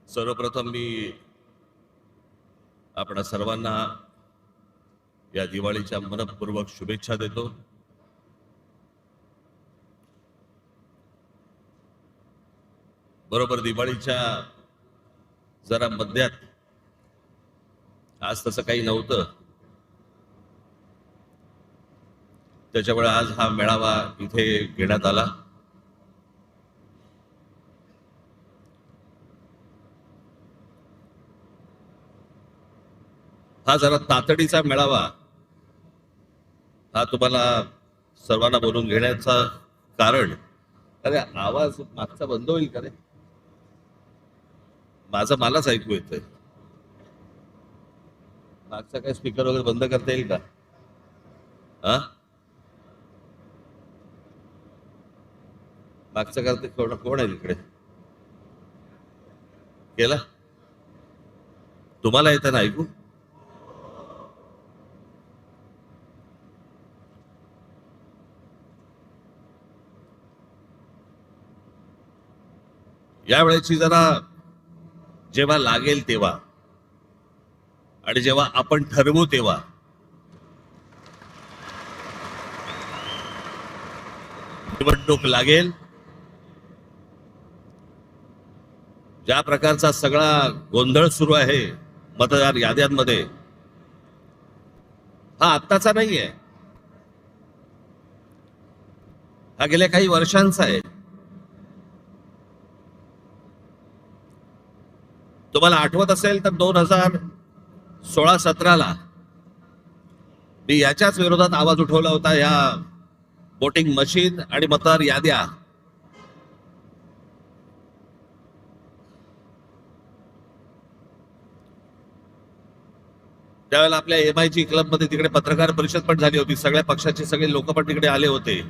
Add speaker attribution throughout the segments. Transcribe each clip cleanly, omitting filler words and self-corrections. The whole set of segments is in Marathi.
Speaker 1: सर्वप्रथम मी आपणा सर्वांना या दिवाळीच्या मनपूर्वक शुभेच्छा देतो. बरोबर दिवाळीच्या जरा मध्यात, आज तसं काही नव्हतं, त्याच्यामुळे आज हा मेळावा इथे घेण्यात आला. हा जरा तातडीचा मेळावा, हा तुम्हाला सर्वांना बोलून घेण्याचा कारण, अरे आवाज मागचा बंद होईल का रे? माझं मलाच ऐकू येतंय. मागचा काय स्पीकर वगैरे बंद करता येईल का? हा, मागचा करते कोण आहे इकडे? केला? तुम्हाला येतं ना ऐकू? यावेळेची जरा जेव्हा लागेल तेव्हा आणि जेव्हा आपण ठरवू तेव्हा निवडणूक लागेल. ज्या प्रकारचा सगळा गोंधळ सुरू आहे मतदार याद्यांमध्ये, हा आत्ताचा नाहीये, हा गेल्या काही वर्षांचा आहे. तुम्हाला आठवत असेल तर 2016-17ला मी याच्याच विरोधात आवाज उठवला होता. या वोटिंग मशीन आणि मतदार याद्या त्यावेळेला आपल्या MIG क्लब मध्ये तिकडे पत्रकार परिषद पण झाली होती. सगळ्या पक्षाचे सगळे लोक पण तिकडे आले होते.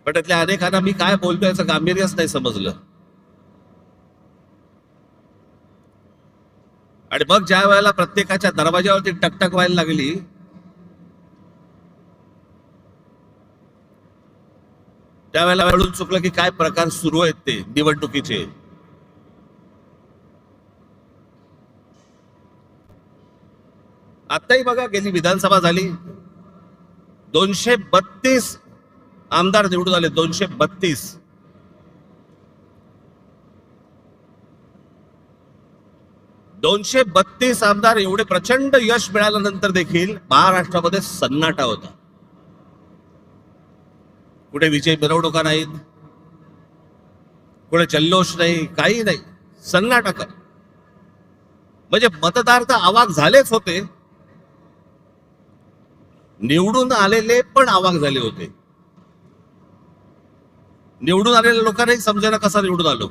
Speaker 1: पण त्यातल्या अनेकांना मी काय बोलतोय याचं गांभीर्यच नाही समजलं. आणि मग ज्या वेळेला प्रत्येकाच्या दरवाजावरती टकटक व्हायला लागली, त्यावेळेला कळून चुकलं की काय प्रकार सुरू आहेत ते निवडणुकीचे. आताही बघा, गेली विधानसभा झाली, 232 आमदार निवडून आले. 232. 232 आमदार. एवढे प्रचंड यश मिळाल्यानंतर देखील महाराष्ट्रामध्ये सन्नाटा होता. कुठे विजय मिरवणुका नाहीत, कुठे जल्लोष नाही, काही नाही, सन्नाटा का. म्हणजे मतदार तर अवाक झालेच होते, निवडून आलेले पण अवाक झाले होते. निवडून आलेल्या लोकांनाही समजायला कसा निवडून आलो.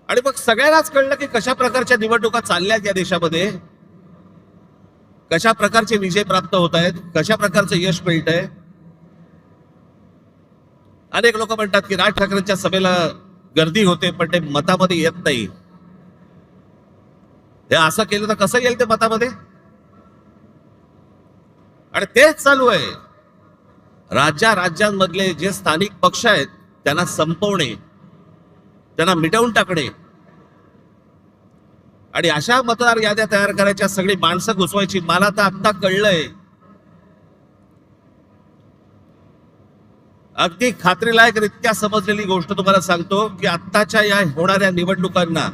Speaker 1: आणि मग सगळ्यांनाच कळलं की कशा प्रकारच्या निवडणुका चालल्यात या देशामध्ये, कशा प्रकारचे विजय प्राप्त होत आहेत, कशा प्रकारचं यश मिळत आहे. अनेक लोक म्हणतात की राज ठाकरेंच्या सभेला गर्दी होते पण ते मतामध्ये येत नाही. हे असं केलं तर कसं येईल ते मतामध्ये? आणि तेच चालू आहे. राज्यांमधले जे स्थानिक पक्ष आहेत त्यांना संपवणे, त्यांना मिटवून टाकणे आणि अशा मतदार याद्या तयार करायच्या, सगळी माणसं घुसवायची. मला तर आता कळलंय, अगदी खात्रीलायकरित्या समजलेली गोष्ट तुम्हाला सांगतो की आत्ताच्या या होणाऱ्या निवडणुकांना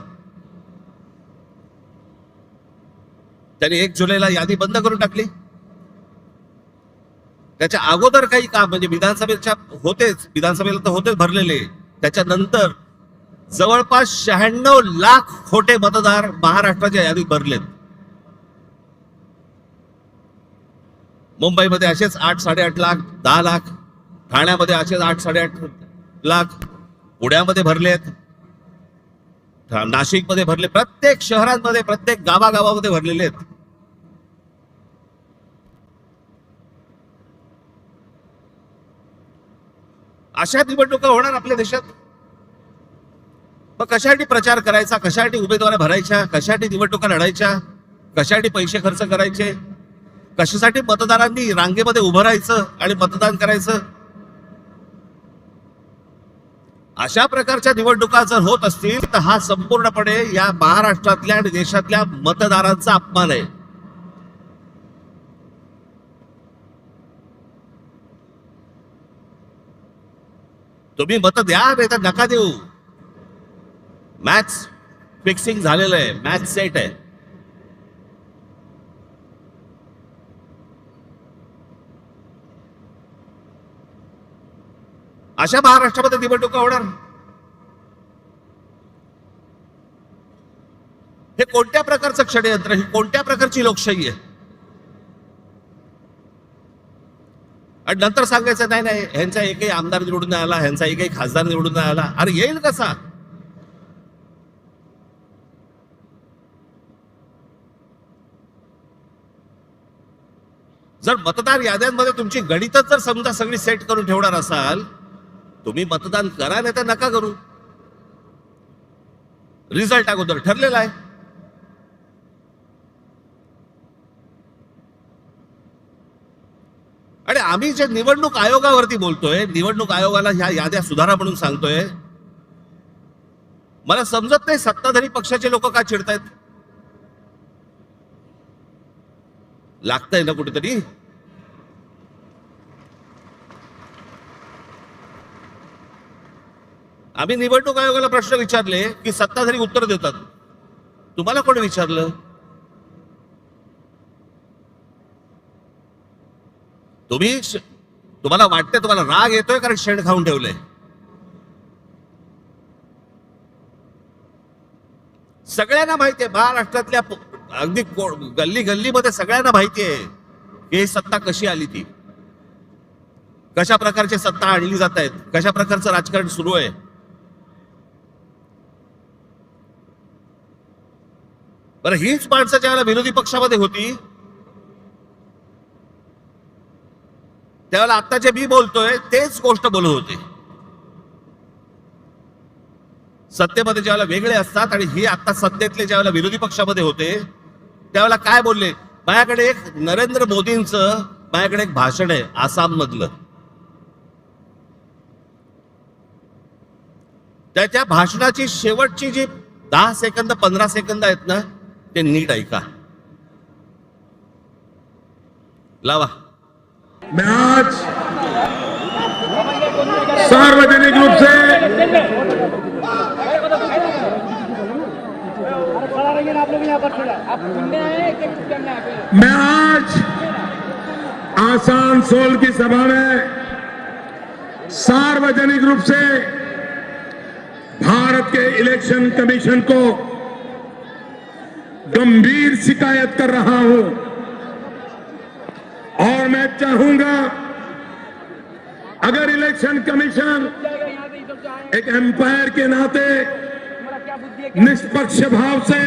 Speaker 1: त्यांनी 1 जुलैला यादी बंद करून टाकली. त्याच्या अगोदर काही काम, म्हणजे विधानसभेला तर होतेच भरलेले, त्याच्यानंतर जवळपास 96 लाख खोटे मतदार महाराष्ट्राच्या यादीत भरलेत. मुंबईमध्ये असेच 8-8.5 लाख, 10 लाख, ठाण्यामध्ये असेच 8-8.5 लाख, पुण्यामध्ये भरलेत, नाशिकमध्ये भरले, प्रत्येक शहरांमध्ये, प्रत्येक गावागावामध्ये भरलेले आहेत. अशा निवडणुका होणार आपल्या देशात. मग कशासाठी प्रचार करायचा, कशासाठी उमेदवार भरायच्या, कशासाठी निवडणुका लढायच्या, कशासाठी पैसे खर्च करायचे? कशासाठी मतदारांनी रांगेमध्ये उभं राहायचं आणि मतदान करायचं? अशा प्रकारच्या निवडणुका जर होत असतील तर हा संपूर्णपणे या महाराष्ट्रातल्या आणि देशातल्या मतदारांचा अपमान आहे. तुम्ही मत द्या नाही तर नका देऊ. मॅच फिक्सिंग झालेलं आहे, मॅच सेट आहे. अशा महाराष्ट्रामध्ये निवडणुका होणार? हे कोणत्या प्रकारचं षडयंत्र, ही कोणत्या प्रकारची लोकशाही आहे? आणि नंतर सांगायचं नाही नाही ह्यांचा एकही आमदार निवडून नाही आला, ह्यांचा एकही खासदार निवडून नाही आला. अरे येईल कसा? जर मतदार याद्यांमध्ये तुमची गणितच जर समजा सगळी सेट करून ठेवणार असाल, तुम्ही मतदान करा नाही तर नका करू. रिझल्ट अगोदर ठरलेला आहे. आणि आम्ही जे निवडणूक आयोगावरती बोलतोय, निवडणूक आयोगाला ह्या याद्या सुधारा म्हणून सांगतोय, मला समजत नाही सत्ताधारी पक्षाचे लोक का चिडतायत. लागतंय ना कुठेतरी. आम्ही निवडणूक आयोगाला प्रश्न विचारले की सत्ताधारी उत्तर देतात. तुम्हाला कोणी विचारलं? तुम्हाला वाटतंय, तुम्हाला राग येतोय कारण शेण खाऊन ठेवलंय. सगळ्यांना माहितीये, महाराष्ट्रातल्या अगदी गल्ली गल्लीमध्ये सगळ्यांना माहितीये की ही सत्ता कशी आली, ती कशा प्रकारची सत्ता आणली जात आहेत, कशा प्रकारचं राजकारण सुरू आहे. बरं, हीच माणसं ज्यावेळेला विरोधी पक्षामध्ये होती त्यावेळेला आता जे मी बोलतोय तेच गोष्ट बोलत होते. सत्तेमध्ये ज्यावेळेला वेगळे असतात आणि ही आता सत्तेतले ज्यावेळेला विरोधी पक्षामध्ये होते त्यावेळेला काय बोलले? माझ्याकडे एक नरेंद्र मोदींचं माझ्याकडे एक भाषण आहे आसाम मधलं, त्या भाषणाची शेवटची जी 10 सेकंद 15 सेकंद आहेत ना, ते नीट ऐका. लावा.
Speaker 2: मैं आज सार्वजनिक रूप से मैं आज आसनसोल की सभा में सार्वजनिक रूप से भारत के इलेक्शन कमीशन को गंभीर शिकायत कर रहा हूं. और मैं चाहूंगा अगर इलेक्शन कमीशन एक एम्पायर के नाते निष्पक्ष भाव से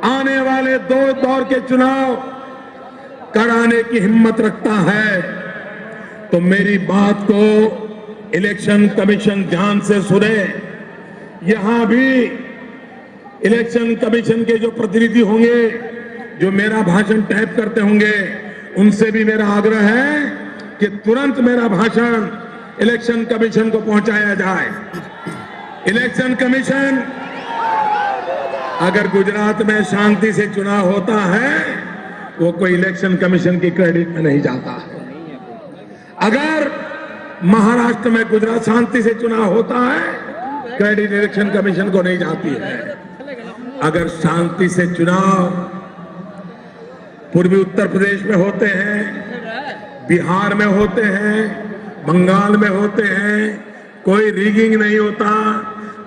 Speaker 2: आने वाले 2 दौर के चुनाव कराने की हिम्मत रखता है तो मेरी बात को इलेक्शन कमीशन ध्यान से सुने. यहां भी इलेक्शन कमीशन के जो प्रतिनिधि होंगे, जो मेरा भाषण टाइप करते होंगे, उनसे भी मेरा आग्रह है कि तुरंत मेरा भाषण इलेक्शन कमीशन को पहुंचाया जाए. इलेक्शन कमीशन अगर गुजरात में शांति से चुनाव होता है वो कोई इलेक्शन कमीशन की क्रेडिट में नहीं जाता है. अगर महाराष्ट्र में गुजरात शांति से चुनाव होता है क्रेडिट इलेक्शन कमीशन को नहीं जाती है. अगर शांति से चुनाव पूर्वी उत्तर प्रदेश में होते हैं, बिहार में होते हैं, बंगाल में होते हैं, कोई रिगिंग नहीं होता,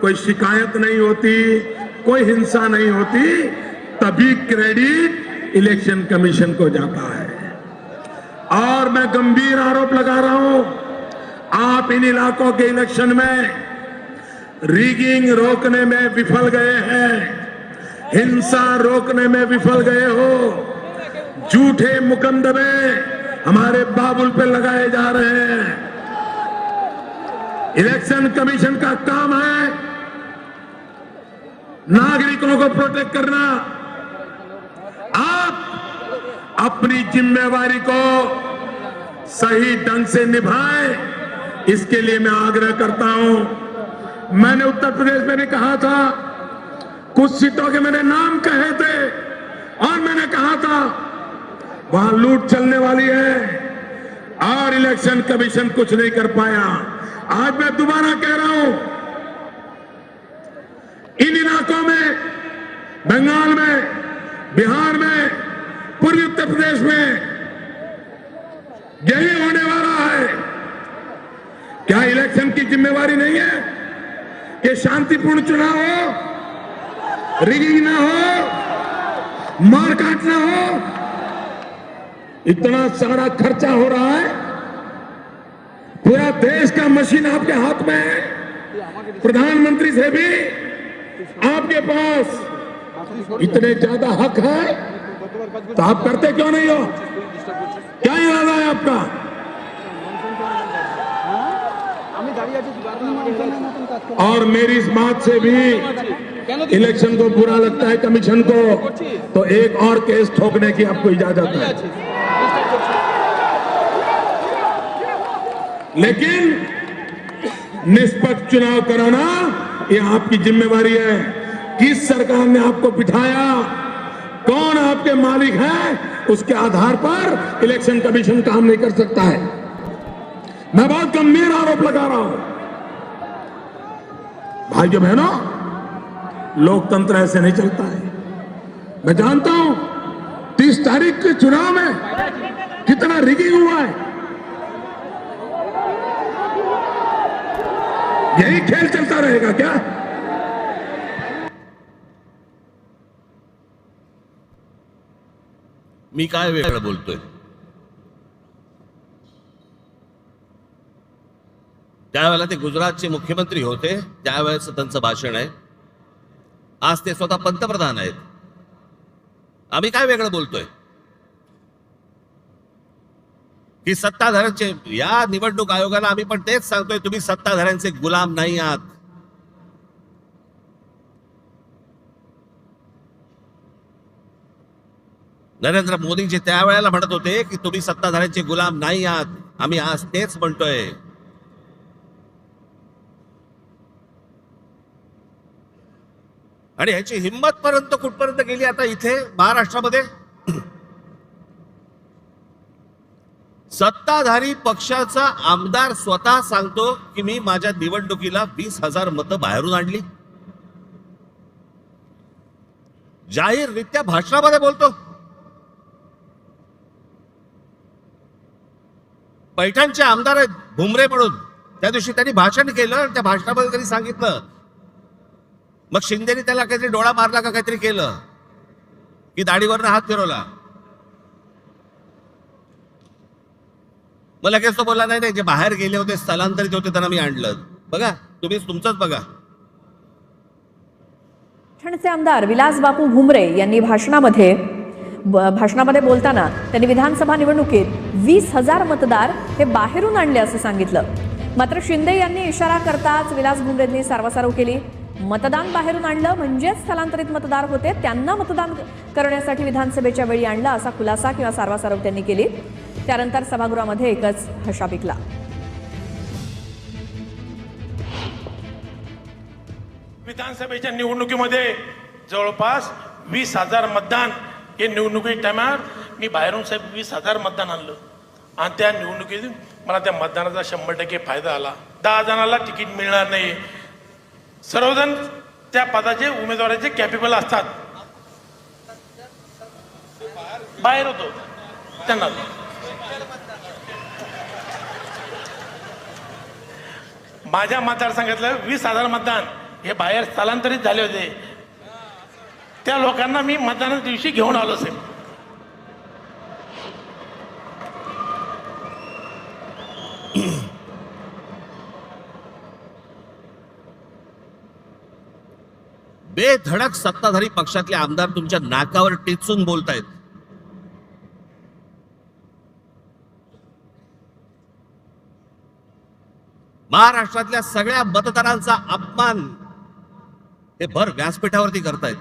Speaker 2: कोई शिकायत नहीं होती, कोई हिंसा नहीं होती, तभी क्रेडिट इलेक्शन कमीशन को जाता है. और मैं गंभीर आरोप लगा रहा हूं, आप इन इलाकों के इलेक्शन में रिगिंग रोकने में विफल गए हैं, हिंसा रोकने में विफल गए हो, झूठे मुकदमे हमारे बाबुल पे लगाए जा रहे हैं. इलेक्शन कमीशन का काम है नागरिकों को प्रोटेक्ट करना. अपनी जिम्मेवारी को सही ढंग से निभाए, इसके लिए मैं आग्रह करता हूं। मैंने उत्तर प्रदेश में भी कहा था, कुछ सीटों के मैंने नाम कहे थे और मैंने कहा था वहां लूट चलने वाली है और इलेक्शन कमीशन कुछ नहीं कर पाया। आज मैं दोबारा कह रहा हूं, इन इलाकों में, बंगाल में, बिहार में, पूर्वी उत्तर प्रदेश में यही होने वाला है। क्या इलेक्शन की जिम्मेवारी नहीं है कि शांतिपूर्ण चुनाव हो, रिगिंग ना हो, मारकाट ना हो? इतना सारा खर्चा हो रहा है, पूरा देश का मशीन आपके हाथ में है, प्रधानमंत्री से भी आपके पास इतने ज्यादा हक है, तो आप करते क्यों नहीं हो? क्या इरादा है आपका? और मेरी इस बात से भी इलेक्शन को बुरा लगता है कमीशन को, तो एक और केस ठोकने की आपको इजाजत है। लेकिन निष्पक्ष चुनाव कराना ये आपकी जिम्मेवारी है। किस सरकार ने आपको बिठाया, कौन आपके मालिक है, उसके आधार पर इलेक्शन कमीशन काम नहीं कर सकता है। मैं बहुत गंभीर आरोप लगा रहा हूं। भाइयों बहनों, लोकतंत्र ऐसे नहीं चलता है। मैं जानता हूं 30 तारीख के चुनाव में कितना रिगिंग हुआ है। यही खेल चलता रहेगा क्या?
Speaker 1: मी काय वेगळं बोलतोय? त्यावेळेला ते गुजरातचे मुख्यमंत्री होते, त्यावेळेस त्यांचं भाषण आहे. आज ते स्वतः पंतप्रधान आहेत. आम्ही काय वेगळं बोलतोय? की सत्ताधाऱ्यांचे, या निवडणूक आयोगाला आम्ही पण तेच सांगतोय, तुम्ही सत्ताधाऱ्यांचे गुलाम नाही आहात. नरेंद्र मोदींचे त्यावेळेला म्हणत होते की तुम्ही सत्ताधाऱ्यांचे गुलाम नाही आहात. आम्ही आज तेच म्हणतोय. आणि ह्याची हिंमत पर्यंत कुठपर्यंत गेली आता इथे महाराष्ट्रामध्ये? सत्ताधारी पक्षाचा आमदार स्वतः सांगतो की मी माझ्या निवडणुकीला 20,000 मतं बाहेरून आणली. जाहीररित्या भाषणामध्ये बोलतो. पैठणचे आमदार आहेत भुमरे म्हणून, त्या दिवशी त्यांनी भाषण केलं, त्या भाषणामध्ये त्यांनी सांगितलं. मग शिंदेने त्याला काहीतरी डोळा मारला का काहीतरी केलं की दाढीवरनं हात फिरवला. मग लगेच तो बोलला नाही, जे बाहेर गेले होते, स्थलांतरित होते, त्यांना मी आणलं. बघा, तुम्ही तुमचंच बघा.
Speaker 3: पैठणचे आमदार विलास बापू भुमरे यांनी भाषणामध्ये बोलताना त्यांनी विधानसभा निवडणुकीत 20,000 मतदार हे बाहेरून आणले असं सांगितलं. मात्र शिंदे यांनी इशारा करताच विलास भुमरेंनी सारवासारव केली. मतदान बाहेरून आणलं म्हणजेच स्थलांतरित मतदार होते, त्यांना मतदान करण्यासाठी विधानसभेच्या वेळी आणलं असा खुलासा किंवा सारवासारव त्यांनी केली. त्यानंतर सभागृहामध्ये एकच हशा पिकला.
Speaker 4: विधानसभेच्या निवडणुकीमध्ये जवळपास 20,000 मतदान हे निवडणुकी टायमात मी बाहेरून साहेब 20,000 मतदान आणलं आणि त्या निवडणुकीत मला त्या मतदानाचा 100% फायदा आला. 10 जणांना तिकीट मिळणार नाही. सर्वजण त्या पदाचे उमेदवाराचे कॅपेबल असतात. बाहेर होतो त्यांना. माझ्या मतदारसंघातलं 20,000 मतदान हे बाहेर स्थलांतरित झाले होते. त्या लोकांना मी मतदानाच्या दिवशी घेऊन आलो साहेब.
Speaker 1: बेधडक सत्ताधारी पक्षातले आमदार तुमच्या नाकावर टेचून बोलतायत. महाराष्ट्रातल्या सगळ्या मतदारांचा अपमान हे भर व्यासपीठावरती करतायत.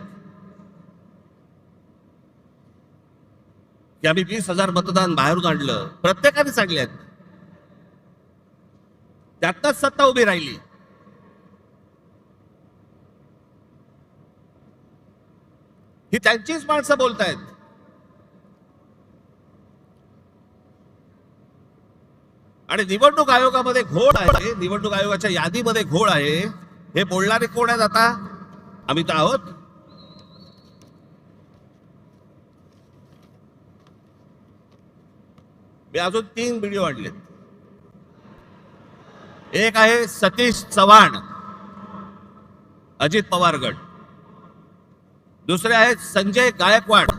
Speaker 1: की आम्ही 20,000 मतदान बाहेरून आणलं, प्रत्येकाने सांगल्यात. त्यातच सत्ता उभी राहिली. ही त्यांचीच माणसं बोलतायत. आणि निवडणूक आयोगामध्ये घोळ आहे, निवडणूक आयोगाच्या यादीमध्ये घोळ आहे. हे बोलणारे कोण आहेत आता? आम्ही तर आहोत. मी अजून 3 व्हिडिओ आणलेत. एक आहे सतीश चव्हाण, अजित पवार गट. दुसरे आहेत संजय गायकवाड,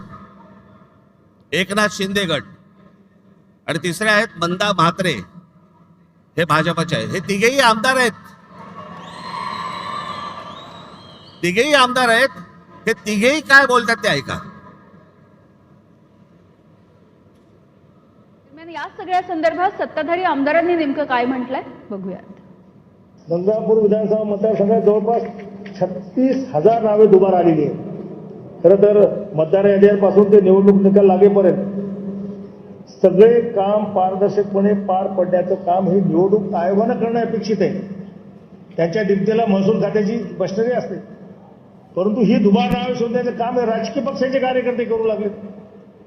Speaker 1: एकनाथ शिंदे गट. आणि तिसरे आहेत मंदा म्हात्रे, हे भाजपचे आहेत. हे तिघेही आमदार आहेत. तिघेही आमदार आहेत. हे तिघेही काय बोलतात ते ऐका.
Speaker 5: या सगळ्या संदर्भात सत्ताधारी आमदारांनी नेमकं काय म्हटलंय बघूयात.
Speaker 6: गंगापूर विधानसभा मतदारसंघात जवळपास 36,000 नावे दुबार आलेली आहेत. खरं तर मतदार याद्यांपासून ते निवडणूक निकाल लागेपर्यंत सगळे काम पारदर्शकपणे पार पडण्याचं काम हे निवडणूक आयोगानं करणं अपेक्षित आहे. त्यांच्या डिप्टीला महसूल खात्याची मशिनरी असते, परंतु ही दुबार नावे शोधण्याचं काम हे राजकीय पक्षाचे कार्यकर्ते करू लागले.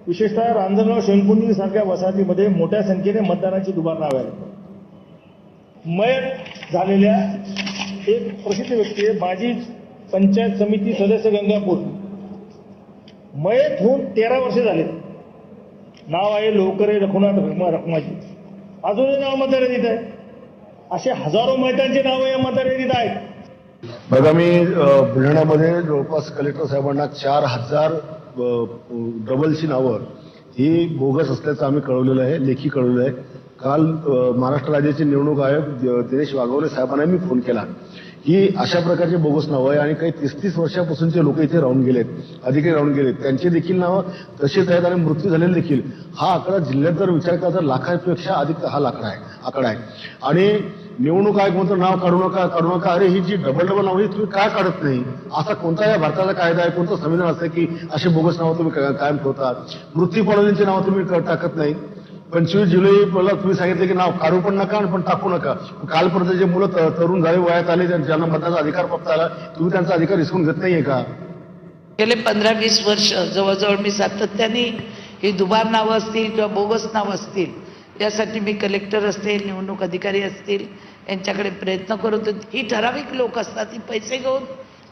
Speaker 6: विशेषतः रांजणगाव शेणकुंडी सारख्या वसाहतीमध्ये मोठ्या संख्येने मतदानाची दुबार नावे आहेत. मयत झालेल्या एक प्रसिद्ध व्यक्ती आहे, माजी पंचायत समिती सदस्य गंगापूर, मयत होऊन 13 वर्षे झाले. नाव आहे लोकरे रघुनाथ रखमाजी. अजूनही नाव मतदार यादीत आहे. असे हजारो मयतांची नावं या मतदार यादीत आहेत.
Speaker 7: बघा, मी बुलढाण्यामध्ये जवळपास कलेक्टर साहेबांना 4,000 डबलची नावं ही बोगस असल्याचं आम्ही कळवलेलं आहे, लेखी कळवलं आहे. काल महाराष्ट्र राज्याचे निवडणूक आयोग दिनेश वाघवले साहेबांना मी फोन केला. ही अशा प्रकारची बोगस नावं आहे आणि काही 30-30 वर्षापासूनचे लोक इथे राहून गेलेत, अधिकारी राहून गेलेत. त्यांची देखील नावं तशीच आहेत आणि मृत्यू झालेले देखील. हा आकडा जिल्ह्यात जर विचार केला तर लाखापेक्षा अधिक हा आकडा आहे. आणि निवडणूक आयोग म्हणतो नाव काढू नका. अरे ही जी डबल नावं तुम्ही काय काढत नाही? असा कोणता या भारताचा कायदा आहे, कोणतं संविधान असतं की अशी बोगस नावं तुम्ही कायम ठेवतात? मृत्यू पावलेल्यांची नावं तुम्ही टाकत नाही. 25 जुलैला तुम्ही सांगितलं की नाव काढू पण नका पण टाकू नका. कालपर्यंत जे मुलं तरुण झाले, वयात आले, ज्यांना मतदानाचा अधिकार प्राप्त झाला, तुम्ही त्यांचा अधिकार हिसकून घेत नाहीये का?
Speaker 8: गेले 15-20 वर्ष जवळजवळ मी सातत्याने ही दुबार नावं असतील किंवा बोगस नावं असतील यासाठी मी कलेक्टर असतील, निवडणूक अधिकारी असतील यांच्याकडे प्रयत्न करत. ही ठराविक लोक असतात, ही पैसे घेऊन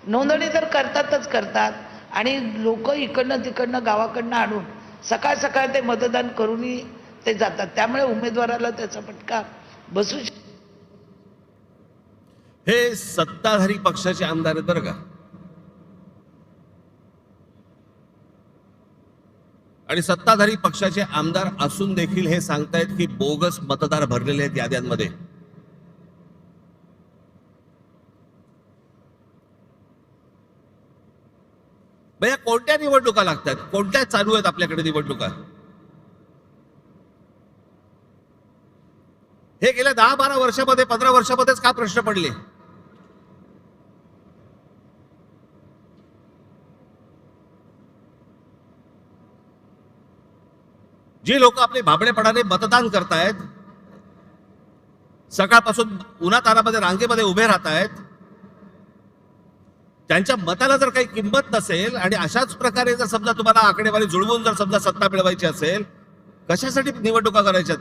Speaker 8: नोंदणी तर करतात आणि लोक इकडनं तिकडनं गावाकडनं आणून सकाळ सकाळ ते मतदान करूनही ते जातात. त्यामुळे उमेदवाराला त्याचा फटका बसू शकतो.
Speaker 1: हे सत्ताधारी पक्षाचे आमदार आहेत बरं का. आणि सत्ताधारी पक्षाचे आमदार असून देखील हे सांगतायत की बोगस मतदार भरलेले आहेत याद्यांमध्ये. भैया कोणत्या निवडणुका लागतात? कोणत्या चालू आहेत आपल्याकडे निवडणुका? हे गेल्या 10-12 वर्षामध्ये 15 वर्षामध्येच का प्रश्न पडले? जी लोक आपले भाबडेपणाने मतदान करतायत, सकाळपासून उन्हातानामध्ये रांगेमध्ये उभे राहत आहेत, त्यांच्या मताला जर काही किंमत नसेल आणि अशाच प्रकारे जर समजा तुम्हाला आकडेवारी जुळवून जर समजा सत्ता मिळवायची असेल, कशासाठी निवडणुका करायच्यात?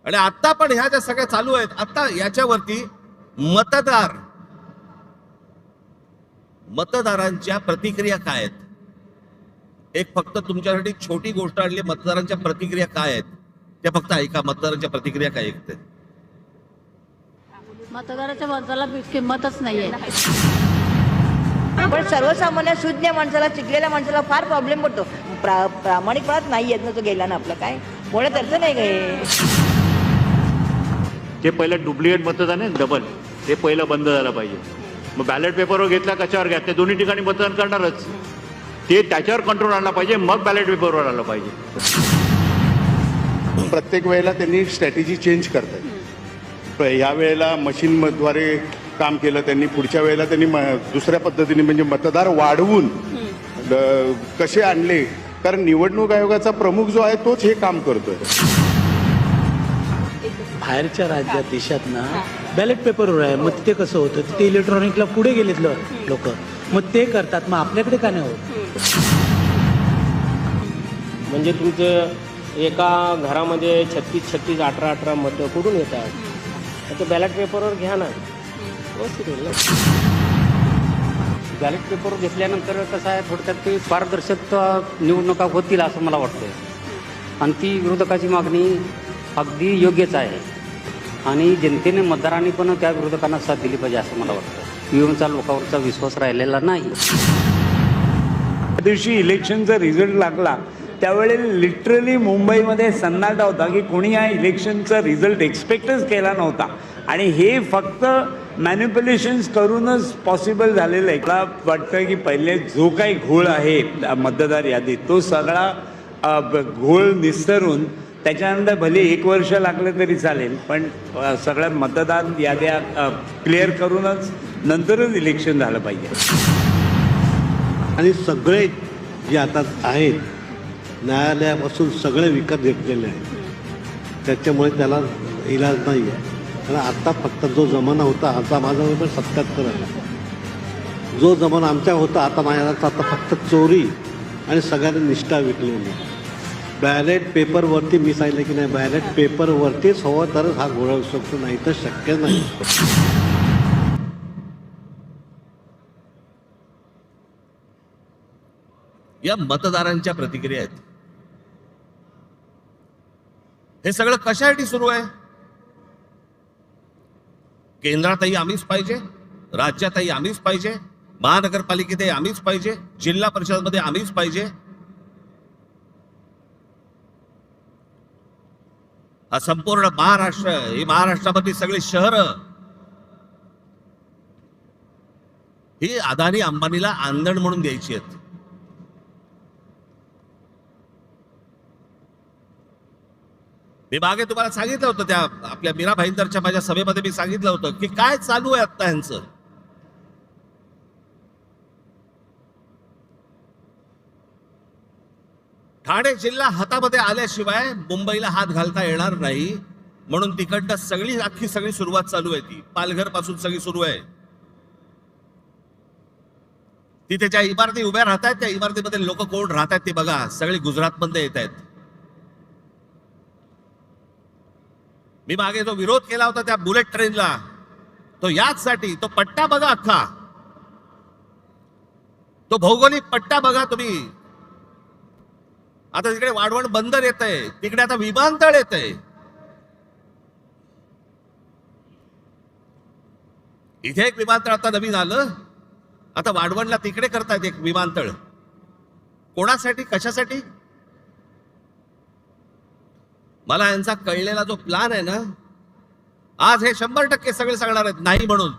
Speaker 1: आणि आता पण ह्या ज्या सगळ्या चालू आहेत, आता याच्यावरती मतदारांच्या प्रतिक्रिया काय आहेत? एक फक्त तुमच्यासाठी छोटी गोष्ट आणली, मतदारांच्या प्रतिक्रिया काय आहेत त्या फक्त ऐका. मतदारांच्या प्रतिक्रिया काय ऐकते?
Speaker 9: मतदाराच्या मताला किंमतच नाहीये.
Speaker 10: पण सर्वसामान्य शून्य माणसाला, शिकलेल्या माणसाला फार प्रॉब्लेम पडतो. प्रामाणिकपणात नाही येत ना तो गेला ना आपलं काय बोलत अर्थ नाही काय.
Speaker 11: ते पहिलं डुप्लिकेट मतदान आहे डबल, ते पहिलं बंद झालं पाहिजे. मग बॅलेट पेपरवर घेतला कशावर घ्या, ते दोन्ही ठिकाणी मतदान करणारच, ते त्याच्यावर कंट्रोल आणला पाहिजे, मग बॅलेट पेपरवर आलं पाहिजे.
Speaker 12: प्रत्येक वेळेला त्यांनी स्ट्रॅटेजी चेंज करतात. या वेळेला मशीनद्वारे काम केलं त्यांनी. पुढच्या वेळेला त्यांनी दुसऱ्या पद्धतीने म्हणजे मतदार वाढवून कसे आणले, कारण निवडणूक आयोगाचा प्रमुख जो आहे तोच हे काम करतोय.
Speaker 13: बाहेरच्या राज्यात देशात ना बॅलेट पेपरवर आहे, मग ते कसं होतं, ते इलेक्ट्रॉनिकला पुढे गेलेत लोक, मग ते करतात, मग आपल्याकडे का नाही होत?
Speaker 14: म्हणजे तुमचं एका घरामध्ये 36 18 मतं कुठून येतात? ते बॅलेट पेपरवर घ्या ना, व्यवस्थित होईल ना. बॅलेट पेपरवर घेतल्यानंतर कसं आहे, थोडक्यात ते पारदर्शकता निवडणुका होतील असं मला वाटतं. आणि ती विरोधकाची मागणी अगदी योग्यच आहे आणि जनतेने मतदारांनी पण त्या विरोधकांना साथ दिली पाहिजे असं मला वाटतं. ईव्हीएमचा लोकांवरचा विश्वास राहिलेला नाही.
Speaker 15: त्या दिवशी इलेक्शनचा रिझल्ट लागला त्यावेळी लिटरली मुंबईमध्ये सन्नाटा होता की कोणी या इलेक्शनचा रिझल्ट एक्सपेक्टच केला नव्हता आणि हे फक्त मॅनिप्युलेशन्स करूनच पॉसिबल झालेलं आहे. मला वाटतं की पहिले जो काही घोळ आहे मतदार यादीत तो सगळा घोळ निस्तरून त्याच्यानंतर भले 1 वर्ष लागलं तरी चालेल, पण सगळ्या मतदार याद्या क्लिअर करूनच नंतरच इलेक्शन झालं पाहिजे.
Speaker 7: आणि सगळे जे आता आहेत न्यायालयापासून सगळे विकत घेतलेले आहेत, त्याच्यामुळे त्याला इलाज नाही आहे. कारण आता फक्त जो जमाना होता, आता माझा वय पण 77 आहे, जो जमाना आमच्या होता आता माझ्या आता फक्त चोरी आणि सगळ्यांनी निष्ठा विकलेली. बॅलेट पेपरवरती मी सांगितलं की नाही, बॅलेट पेपरवरतीच हवं तरच हा घोळ होऊ शकतो, नाही तर शक्य नाही.
Speaker 1: या मतदारांच्या प्रतिक्रिया आहेत. हे सगळं कशासाठी सुरू आहे? केंद्रातही आम्हीच पाहिजे, राज्यातही आम्हीच पाहिजे, महानगरपालिकेतही आम्हीच पाहिजे, जिल्हा परिषदमध्ये आम्हीच पाहिजे. हा संपूर्ण महाराष्ट्र, ही महाराष्ट्रामधली सगळी शहरं ही अदानी अंबानीला आंदण म्हणून द्यायची आहेत. मी मागे तुम्हाला सांगितलं होतं, त्या आपल्या मीरा भाईंदरच्या माझ्या सभेमध्ये मी सांगितलं होतं की काय चालू आहे आता ह्यांचं. ठाणे जिल्हा हातामध्ये आल्याशिवाय मुंबईला हात घालता येणार नाही, म्हणून तिकडनं सगळी अख्खी सगळी सुरुवात चालू आहे. ती पालघर पासून सगळी सुरू आहे. तिथे ज्या इमारती उभ्या राहत आहेत त्या इमारतीमध्ये लोक कोण राहत आहेत ते बघा, सगळे गुजरातमध्ये येत आहेत. मी मागे जो विरोध केला होता त्या बुलेट ट्रेनला, तो याचसाठी, तो पट्टा बघा अख्खा, तो भौगोलिक पट्टा बघा तुम्ही. आता तिकडे वाढवण बंदर येत आहे, तिकडे आता विमानतळ येत आहे. इथे एक विमानतळ आता नवीन आलं, आता वाढवणला तिकडे करतायत एक विमानतळ. कोणासाठी, कशासाठी? मला यांचा कळलेला जो प्लान आहे ना, आज हे 100% सगळे सांगणार आहेत नाही म्हणून,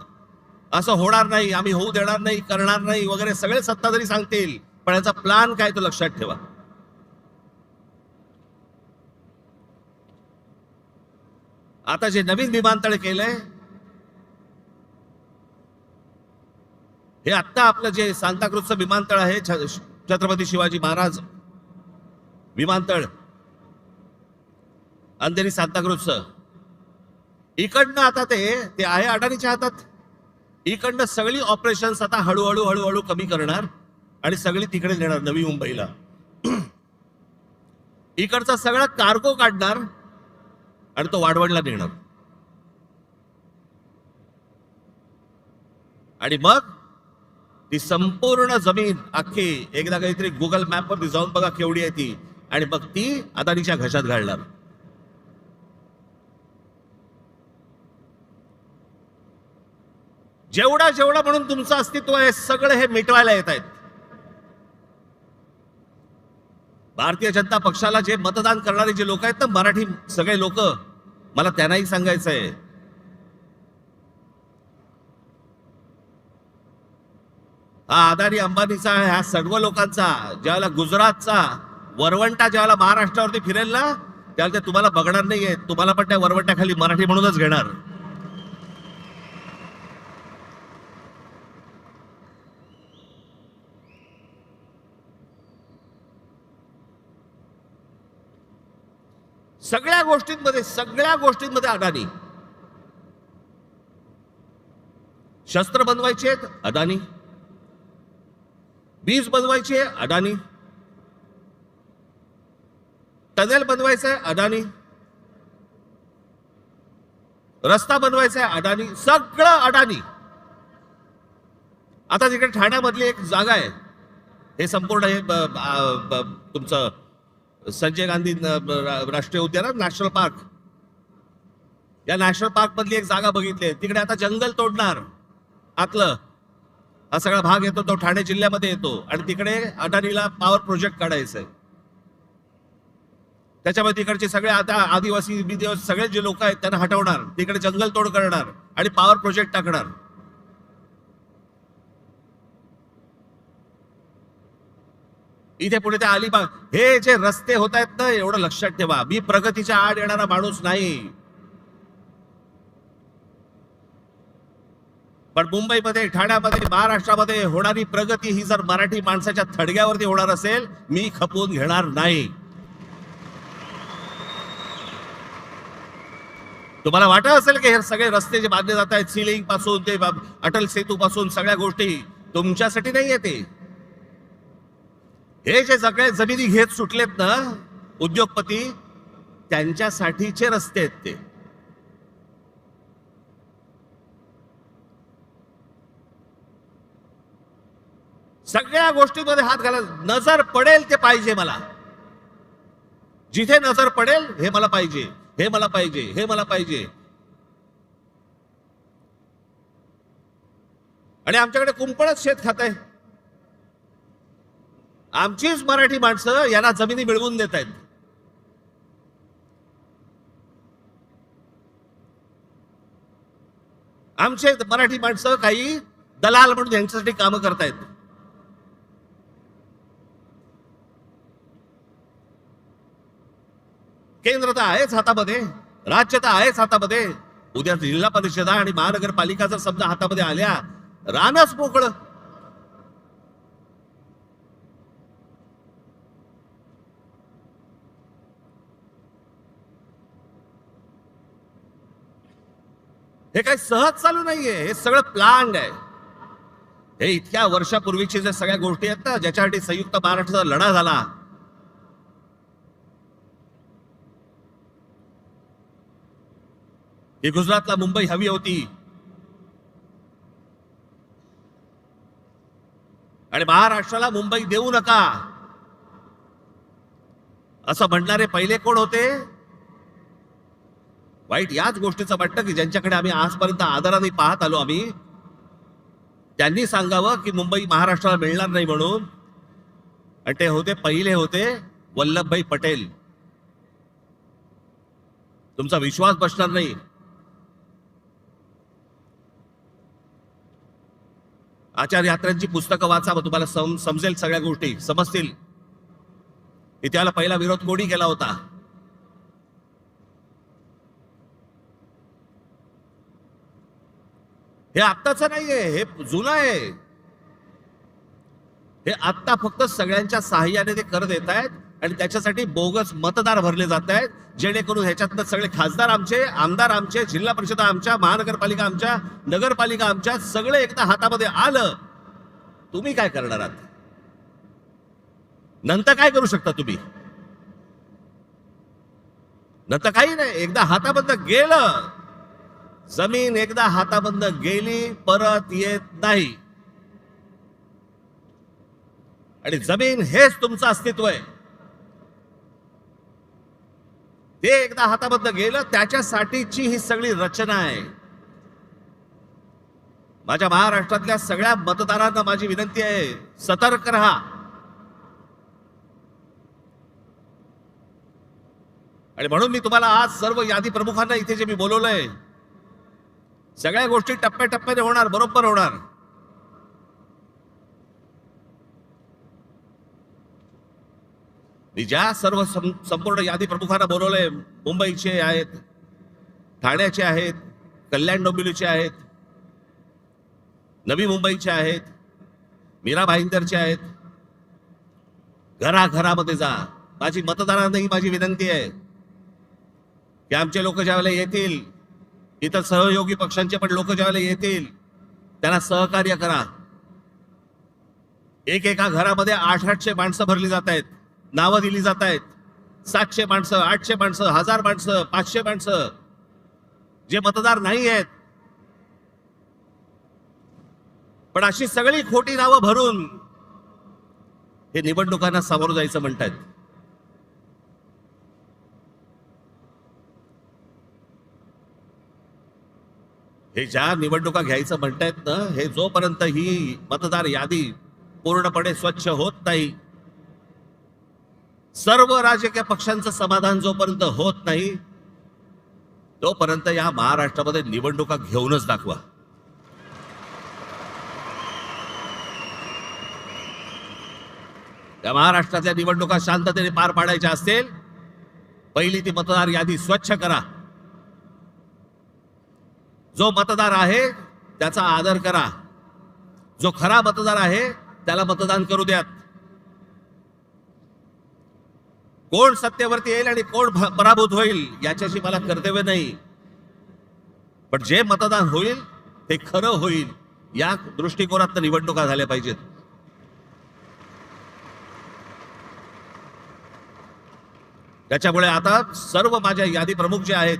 Speaker 1: असं होणार नाही, आम्ही होऊ देणार नाही, करणार नाही वगैरे सगळे सत्ताधारी सांगतील, पण याचा प्लान काय तो लक्षात ठेवा. आता जे नवीन विमानतळ केलंय, हे आत्ता आपलं जे सांताक्रूजचं विमानतळ आहे, छत्रपती शिवाजी महाराज विमानतळ, अंधेरी सांताक्रूजचं, इकडनं आता ते आहे अडाणीच्या हातात. इकडनं सगळी ऑपरेशन्स आता हळूहळू हळूहळू कमी करणार आणि सगळी तिकडे नेणार नवी मुंबईला. इकडचा सगळा कार्गो काढणार आणि तो वाढवणला नेणार. आणि मग ती संपूर्ण जमीन अख्खी एकदा काहीतरी गुगल मॅप वरती जाऊन बघा केवढी आहे ती, आणि मग ती अदानीच्या घशात घालणार. जेवढा जेवढा म्हणून तुमचं अस्तित्व आहे सगळं हे मिटवायला येत आहेत. भारतीय जनता पक्षाला जे मतदान करणारे जे लोक आहेत ना, मराठी सगळे लोक, मला त्यांनाही सांगायचं आहे, हा अदानी अंबानीचा, ह्या सर्व लोकांचा ज्यावेळेला गुजरातचा वरवंटा ज्यावेळेला महाराष्ट्रावरती फिरेल ना, त्यावेळेला ते तुम्हाला बघणार नाहीये, तुम्हाला पण त्या वरवंट्याखाली मराठी म्हणूनच घेणार. सगळ्या गोष्टींमध्ये अडाणी. शस्त्र बनवायचे अडाणी, बीज बनवायचे अडाणी, टनेल बनवायचंय अडाणी, रस्ता बनवायचा आहे अडाणी, सगळं अडाणी. आता तिकडे ठाण्यामधली एक जागा आहे, हे संपूर्ण हे तुमचं संजय गांधी राष्ट्रीय उद्यान, नॅशनल पार्क. या नॅशनल पार्क मधली एक जागा बघितली, तिकडे आता जंगल तोडणार. आतलं हा सगळा भाग येतो तो ठाणे जिल्ह्यामध्ये येतो आणि तिकडे अडाणीला पॉवर प्रोजेक्ट काढायचा आहे. त्याच्यामध्ये तिकडचे सगळे आता आदिवासी बिदिवासी सगळे जे लोक आहेत त्यांना हटवणार, तिकडे जंगल तोड करणार आणि पॉवर प्रोजेक्ट टाकणार. इथे पुढे त्या अलिबाग हे जे रस्ते होत आहेत ना, एवढं लक्षात ठेवा, मी प्रगतीच्या आड येणारा माणूस नाही. पण मुंबईमध्ये, ठाण्यामध्ये, महाराष्ट्रामध्ये होणारी प्रगती ही जर मराठी माणसाच्या थडग्यावरती होणार असेल, मी खपवून घेणार नाही. तुम्हाला वाटत असेल की हे सगळे रस्ते जे बांधले जात आहेत, सिलिंग पासून ते अटल सेतू पासून सगळ्या गोष्टी तुमच्यासाठी नाही येते. हे जे सगळे जमिनी घेत सुटलेत ना उद्योगपती, त्यांच्यासाठीचे रस्ते आहेत ते. सगळ्या गोष्टींमध्ये हात घाला. नजर पडेल ते पाहिजे मला. जिथे नजर पडेल हे मला पाहिजे, हे मला पाहिजे, हे मला पाहिजे. आणि आमच्याकडे कुंपणच शेत खात आहे. आमचीच मराठी माणसं यांना जमिनी मिळवून देत आहेत. आमचे मराठी माणसं काही दलाल म्हणून यांच्यासाठी कामं करतायत. केंद्र तर आहेच हातामध्ये, राज्य तर आहेच हातामध्ये. उद्या जिल्हा परिषदा आणि महानगरपालिका जर समजा हातामध्ये आल्या, रानच मोकळं. हे काही सहज चालू नाहीये, हे सगळं प्लॅन्ड आहे. हे इतक्या वर्षापूर्वीची जे सगळ्या गोष्टी आहेत ना, ज्याच्यासाठी संयुक्त महाराष्ट्राचा लढा झाला, ही गुजरातला मुंबई हवी होती आणि महाराष्ट्राला मुंबई देऊ नका असं म्हणणारे पहिले कोण होते? वाईट याच गोष्टीचं वाटतं की ज्यांच्याकडे आम्ही आजपर्यंत आदराने पाहत आलो, आम्ही त्यांनी सांगावं की मुंबई महाराष्ट्राला मिळणार नाही म्हणून. आणि ते होते, पहिले होते वल्लभभाई पटेल. तुमचा विश्वास बसणार नाही. आचार्य यात्रांची पुस्तकं वाचा, मग तुम्हाला समजेल, सगळ्या गोष्टी समजतील. इतिहाला पहिला विरोध कोणी केला होता? हे आत्ताचं नाहीये, हे जुनं आहे. हे आत्ता फक्त सगळ्यांच्या सहाय्याने ते करत येत आहेत आणि त्याच्यासाठी बोगस मतदार भरले जात आहेत, जेणेकरून ह्याच्यातनं सगळे खासदार आमचे, आमदार आमचे, जिल्हा परिषद आमच्या, महानगरपालिका आमच्या, नगरपालिका आमच्या, सगळे एकदा हातामध्ये आलं. तुम्ही काय करणार आहात? नंतर काय करू शकता तुम्ही? नंतर काही नाही. एकदा हाताबंद गेलं, जमीन एकदा हाताबंद गेली, परत येत नाही. आणि जमीन हेच तुमचं अस्तित्व आहे. ते एकदा हाताबद्दल गेलं, त्याच्यासाठीची ही सगळी रचना आहे. माझ्या महाराष्ट्रातल्या सगळ्या मतदारांना माझी विनंती आहे, सतर्क रहा. आणि म्हणून मी तुम्हाला आज सर्व यादी प्रमुखांना इथे जे मी बोलवलंय, सगळ्या गोष्टी टप्प्याटप्प्याने होणार, बरोबर होणार. मी ज्या सर्व संपूर्ण यादी प्रमुखांना बोलवलंय, मुंबईचे आहेत, ठाण्याचे आहेत, कल्याण डोंबिवलीचे आहेत, नवी मुंबईचे आहेत, मीरा भाईंदरचे आहेत. घराघरामध्ये जा. माझी मतदारांनाही माझी विनंती आहे, की आमचे लोक ज्यावेळेला येतील, इतर सहयोगी पक्षांचे पण लोक ज्यावेळेला येतील, त्यांना सहकार्य करा. एका घरामध्ये 800 माणसं भरली जात आहेत, नावं दिली जात आहेत. 700 माणसं, 800 माणसं, 1000 माणसं, 500 माणसं जे मतदार नाही आहेत. पण अशी सगळी खोटी नावं भरून हे निवडणुकांना सामोरं जायचं म्हणतायत. हे ज्या निवडणुका घ्यायचं म्हणतायत ना, हे जोपर्यंत ही मतदार यादी पूर्णपणे स्वच्छ होत नाही, सर्व राजकीय पक्षांचं समाधान जोपर्यंत होत नाही, तोपर्यंत या महाराष्ट्रामध्ये निवडणुका घेऊनच दाखवा. त्या महाराष्ट्रातल्या निवडणुका शांततेने पार पाडायच्या असतील, पहिली ती मतदार यादी स्वच्छ करा. जो मतदार आहे त्याचा आदर करा. जो खरा मतदार आहे त्याला मतदान करू द्यात. कोण सत्तेवरती येईल आणि कोण पराभूत होईल याच्याशी मला कर्तव्य नाही, पण जे मतदान होईल ते खरं होईल या दृष्टिकोनात निवडणुका झाल्या पाहिजेत. त्याच्यामुळे आता सर्व माझ्या यादी प्रमुख जे आहेत,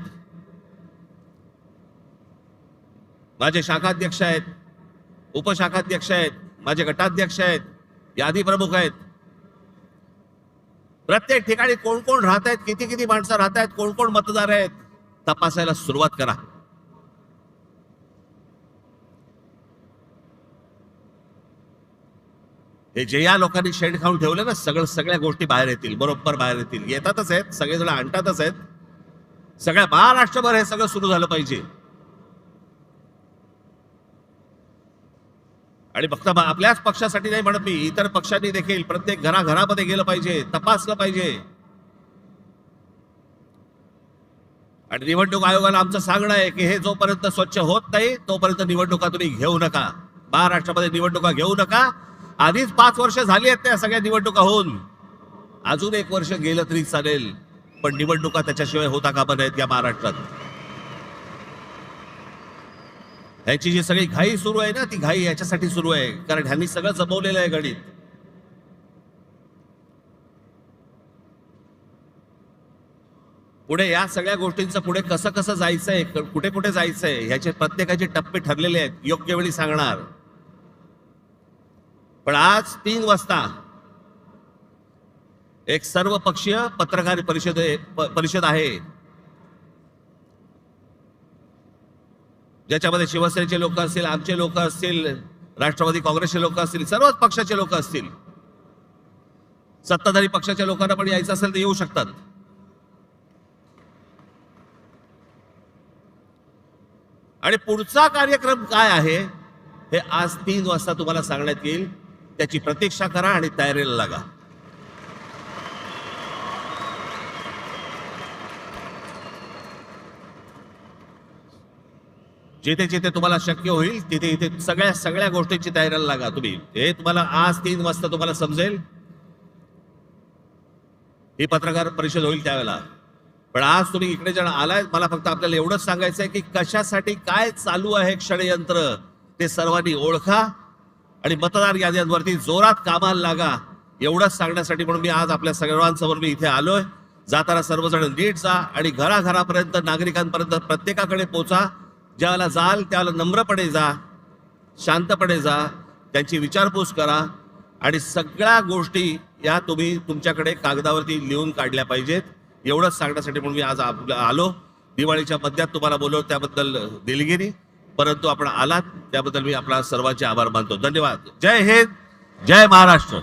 Speaker 1: माझे शाखाध्यक्ष आहेत, उपशाखाध्यक्ष आहेत, माझे गटाध्यक्ष आहेत, यादी प्रमुख आहेत, प्रत्येक ठिकाणी कोण कोण राहत आहेत, किती किती माणसं राहत आहेत, कोण कोण मतदार आहेत, तपासायला सुरुवात करा. हे जे या लोकांनी शेण खाऊन ठेवलं ना, सगळ्या गोष्टी बाहेर येतील, बरोबर बाहेर येतील. येतातच आहेत, सगळेजण आणतातच आहेत. सगळ्या महाराष्ट्रभर हे सगळं सुरू झालं पाहिजे. आणि फक्त आपल्याच पक्षासाठी नाही म्हणत मी, इतर पक्षांनी देखील प्रत्येक घराघरामध्ये गेलं पाहिजे, तपासलं पाहिजे. आणि निवडणूक आयोगाला आमचं सांगणं आहे की हे जोपर्यंत स्वच्छ होत नाही तोपर्यंत निवडणुका तुम्ही घेऊ नका. महाराष्ट्रामध्ये निवडणुका घेऊ नका. आधीच 5 वर्ष झाली आहेत त्या सगळ्या निवडणुका होऊन. अजून 1 वर्ष गेलं तरी चालेल, पण निवडणुका त्याच्याशिवाय होता कामा नाहीत या महाराष्ट्रात. ह्याची जी सगळी घाई सुरू आहे ना, ती घाई याच्यासाठी सुरू आहे, कारण ह्यांनी सगळं जमवलेलं आहे गणित. पुढे या सगळ्या गोष्टींचं पुढे कसं कसं जायचंय, कुठे कुठे जायचंय, ह्याचे प्रत्येकाचे टप्पे ठरलेले आहेत, योग्य वेळी सांगणार. पण आज 3 वाजता एक सर्वपक्षीय पत्रकार परिषद आहे, ज्याच्यामध्ये शिवसेनेचे लोक असतील, आमचे लोक असतील, राष्ट्रवादी काँग्रेसचे लोक असतील, सर्वच पक्षाचे लोक असतील. सत्ताधारी पक्षाच्या लोकांना पण यायचं असेल तर येऊ शकतात. आणि पुढचा कार्यक्रम काय आहे हे आज 3 वाजता तुम्हाला सांगण्यात येईल. त्याची प्रतीक्षा करा आणि तयारीला लागा. जिथे जिथे तुम्हाला शक्य होईल तिथे इथे सगळ्या गोष्टींची तयारीला लागा तुम्ही. हे तुम्हाला आज 3 वाजता तुम्हाला समजेल. ही पत्रकार परिषद होईल त्यावेळेला. पण आज तुम्ही इकडे जण आलाय, मला फक्त आपल्याला एवढंच सांगायचं आहे की कशासाठी काय चालू आहे षडयंत्र ते सर्वांनी ओळखा आणि मतदार याद्यांवरती जोरात कामाला लागा. एवढंच सांगण्यासाठी म्हणून मी आज आपल्या सर्वांसमोर मी इथे आलोय. जाताना सर्वजण नीट जा आणि घराघरापर्यंत, नागरिकांपर्यंत प्रत्येकाकडे पोचा. ज्याला जाल त्याला नम्रपणे जा, शांतपणे जा, त्यांची विचारपूस करा आणि सगळ्या गोष्टी या तुम्ही तुमच्याकडे कागदावरती लिहून काढल्या पाहिजेत. एवढंच सांगण्यासाठी म्हणून मी आज आलो. दिवाळीच्या मध्यात तुम्हाला बोलवलं त्याबद्दल दिलगिरी, परंतु आपण आलात त्याबद्दल मी आपला सर्वांचे आभार मानतो. धन्यवाद. जय हिंद, जय महाराष्ट्र.